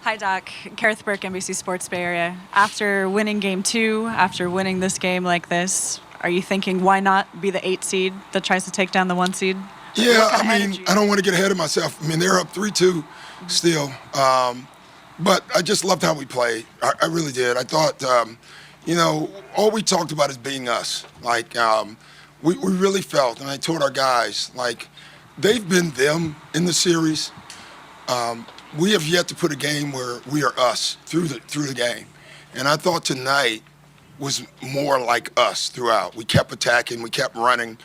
Hi, Doc. Kareth Burke, NBC Sports Bay Area. After winning Game 2, after winning this game like this, are you thinking why not be the 8 seed that tries to take down the 1 seed? Yeah, I don't want to get ahead of myself. I mean, they're up 3-2 still. But I just loved how we played. I really did. I thought, all we talked about is being us. Like, we really felt, and I told our guys, like, they've been them in the series. We have yet to put a game where we are us through the game. And I thought tonight was more like us throughout. We kept attacking, we kept running,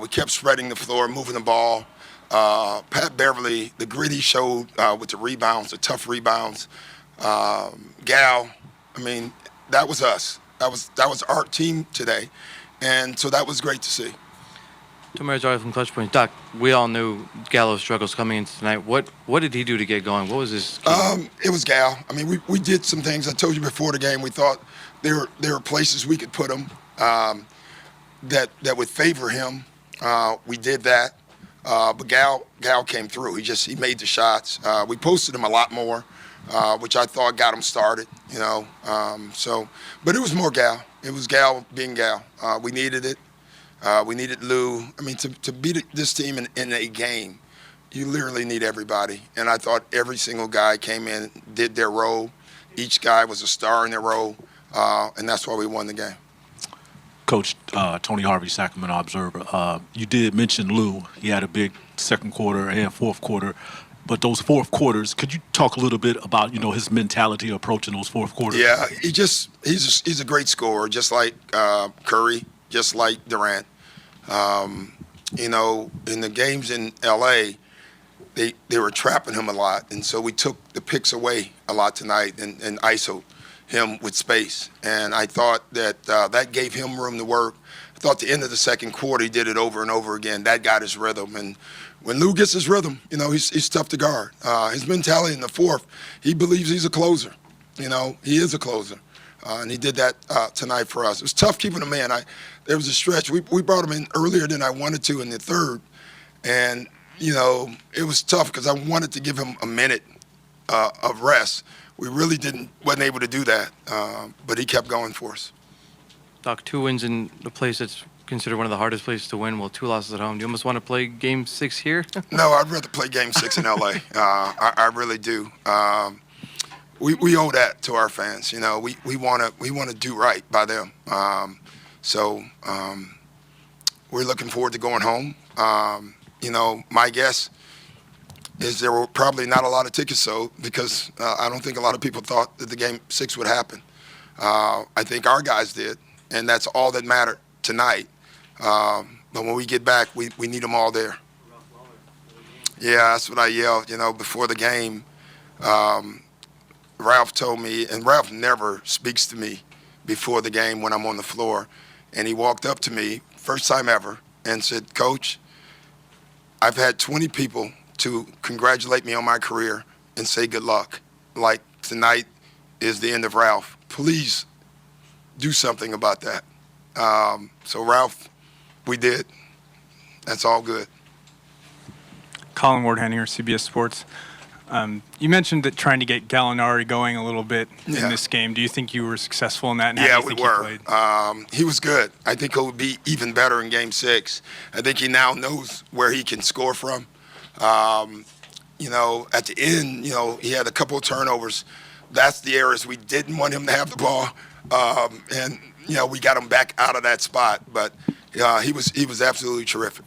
we kept spreading the floor, moving the ball. Pat Beverly, the grit he showed with the rebounds, the tough rebounds. Gal, I mean, that was us. That was our team today. And so that was great to see. Tomer Jari from Clutch Points. Doc, we all knew Gallo's struggles coming into tonight. What did he do to get going? What was his key? It was Gal. I mean, we did some things. I told you before the game, we thought there were places we could put him that would favor him. We did that. But Gal came through. He made the shots. We posted him a lot more, which I thought got him started, but it was more Gal. It was Gal being Gal. We needed it. We needed Lou. I mean, to beat this team in a game, you literally need everybody. And I thought every single guy came in, did their role. Each guy was a star in their role, and that's why we won the game. Coach Tony Harvey, Sacramento Observer. You did mention Lou. He had a big second quarter and fourth quarter. But those fourth quarters, could you talk a little bit about, his mentality approaching those fourth quarters? Yeah, he's a great scorer, just like Curry, just like Durant. In the games in L.A., they were trapping him a lot, and so we took the picks away a lot tonight and ISO'd him with space. And I thought that gave him room to work. I thought the end of the second quarter, he did it over and over again. That got his rhythm. And when Lou gets his rhythm, he's tough to guard. His mentality in the fourth, he believes he's a closer. He is a closer. And he did that tonight for us. It was tough keeping him in. There was a stretch. We brought him in earlier than I wanted to in the third. And, it was tough because I wanted to give him a minute of rest. We really wasn't able to do that, but he kept going for us. Doc, 2 wins in a place that's considered one of the hardest places to win. Well, 2 losses at home. Do you almost want to play Game 6 here? No, I'd rather play Game 6 in L.A. I really do. We owe that to our fans. We want to do right by them. We're looking forward to going home. My guess is there were probably not a lot of tickets sold because I don't think a lot of people thought that the Game 6 would happen. I think our guys did, and that's all that mattered tonight. But when we get back, we need them all there. Yeah, that's what I yelled, before the game. Ralph told me, and Ralph never speaks to me before the game when I'm on the floor, and he walked up to me, first time ever, and said, Coach, I've had 20 people to congratulate me on my career and say good luck. Like tonight is the end of Ralph. Please do something about that. So Ralph, we did. That's all good. Colin Wardhen here, CBS Sports. You mentioned that trying to get Gallinari going a little bit in this game. Do you think you were successful in that? And yeah, we were. He was good. I think he'll be even better in Game 6. I think he now knows where he can score from. At the end, he had a couple of turnovers. That's the areas we didn't want him to have the ball. We got him back out of that spot. But he was absolutely terrific.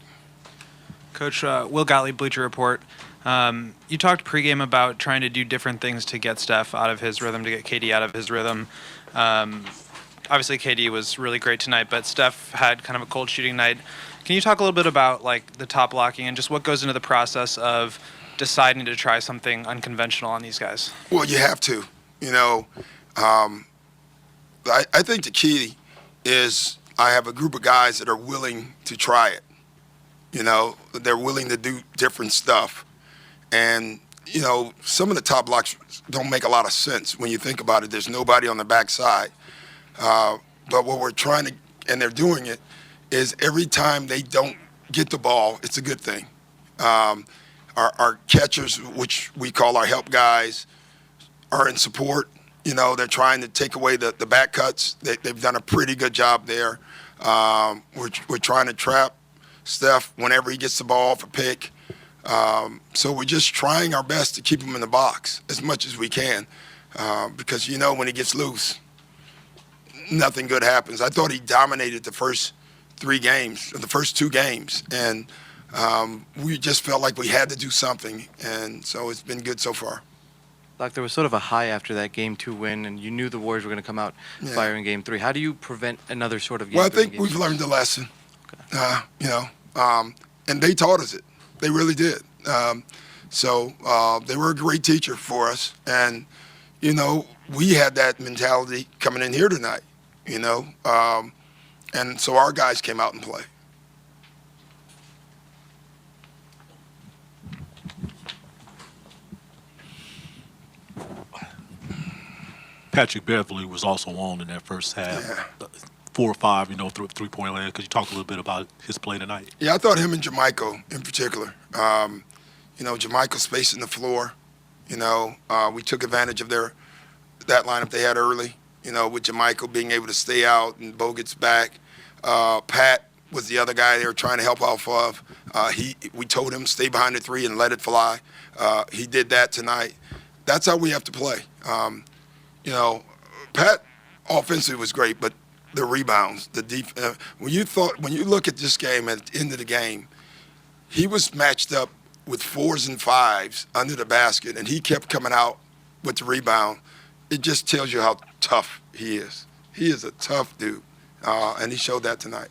Coach, Will Gottlieb, Bleacher Report. You talked pregame about trying to do different things to get Steph out of his rhythm, to get KD out of his rhythm. Obviously, KD was really great tonight, but Steph had kind of a cold shooting night. Can you talk a little bit about the top blocking and just what goes into the process of deciding to try something unconventional on these guys? Well, you have to. I think the key is I have a group of guys that are willing to try it. They're willing to do different stuff. And, some of the top blocks don't make a lot of sense when you think about it. There's nobody on the backside. But what we're trying to, and they're doing it, is every time they don't get the ball, it's a good thing. our catchers, which we call our help guys, are in support. They're trying to take away the back cuts. They've done a pretty good job there. We're trying to trap Steph whenever he gets the ball off a pick. So we're just trying our best to keep him in the box as much as we can, because when he gets loose, nothing good happens. I thought he dominated the first 3 games, or the first 2 games, and we just felt like we had to do something, and so it's been good so far. Doc, there was sort of a high after that Game 2 win, and you knew the Warriors were going to come out firing Game 3. How do you prevent another sort of Game 3? Well, I think we've learned the lesson, and they taught us it. They really did. So they were a great teacher for us, and we had that mentality coming in here tonight. And so our guys came out and played. Patrick Beverly was also on in that first half. Yeah. 4 or 5, three-point land. Could you talk a little bit about his play tonight? Yeah, I thought him and Jermichael in particular. Jermichael spacing the floor. We took advantage of that lineup they had early. With Jermichael being able to stay out and Bogut's back. Pat was the other guy they were trying to help off of. We told him stay behind the 3 and let it fly. He did that tonight. That's how we have to play. Pat offensively was great, but the rebounds, the when you look at this game at the end of the game, he was matched up with 4s and 5s under the basket, and he kept coming out with the rebound. It just tells you how tough he is. He is a tough dude, and he showed that tonight.